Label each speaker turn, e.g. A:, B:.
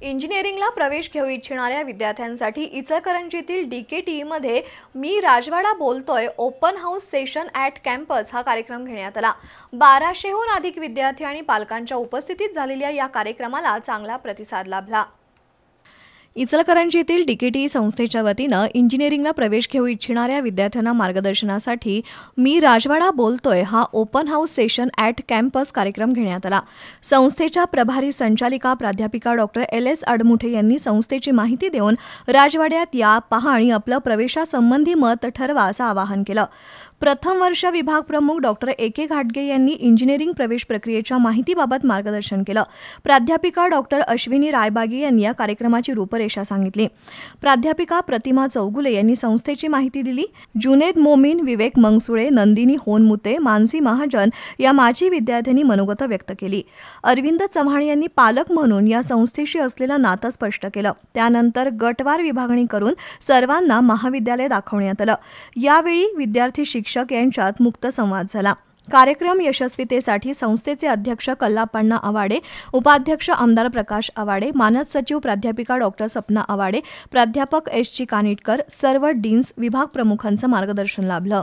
A: इंजिनिअरिंगला प्रवेश घेऊ इच्छिणाऱ्या विद्यार्थ्यांसाठी इचलकरंजीतील DKTE मी राजवाडा बोलतोय open house session at campus हा कार्यक्रम घेण्यात आला। 1200हून अधिक विद्यार्थी आणि पालकांच्या उपस्थितीत झालेल्या या कार्यक्रमाला चांगला प्रतिसाद लाभला। इचलकरंजीतील DKTE संस्थेच्या वतीनं इंजिनिअरिंगला प्रवेश घेऊ इच्छिणाऱ्या विद्यार्थ्यांना मार्गदर्शनासाठी मी राजवाडा बोलतोय हा open house session at campus कार्यक्रम घेण्यात आला। संस्थेच्या प्रभारी संचालिका प्राध्यापिका डॉक्टर LS अडमुठे यांनी संस्थेची माहिती देऊन राजवाड्यात या, पहा आणि आपलं प्रवेशासंबंधी मत ठरवा असं आवाहन केलं। प्रथम वर्ष विभाग प्रमुख डॉक्टर AK घाटगे यांनी इंजिनिअरिंग प्रवेश प्रक्रियेच्या माहितीबाबत मार्गदर्शन केलं। प्राध्यापिका डॉक्टर अश्विनी रायबागी यांनी या कार्यक्रमाची रूपरेषा सांगितली। प्राध्यापिका प्रतिमा चौगुले यांनी संस्थेची माहिती दिली। जुनेद मोमीन, विवेक मंगसुळे, नंदिनी होनमुते, मानसी महाजन या माजी विद्यार्थ्यांनी मनोगत व्यक्त केली। अरविंद चव्हाण यांनी पालक म्हणून या संस्थेशी असलेलं नातं स्पष्ट केलं। त्यानंतर गटवार विभागणी करून सर्वांना महाविद्यालय दाखवण्यात आलं। यावेळी विद्यार्थी शिक्षक यांच्यात मुक्त संवाद झाला। कार्यक्रम यशस्वीतेसाठी संस्थेचे अध्यक्ष कल्लापण्णा आवाडे, उपाध्यक्ष आमदार प्रकाश आवाडे, मानद सचिव प्राध्यापिका डॉक्टर सपना आवाडे, प्राध्यापक SG कानिटकर, सर्व डीन्स, विभाग प्रमुखांचं मार्गदर्शन लाभलं।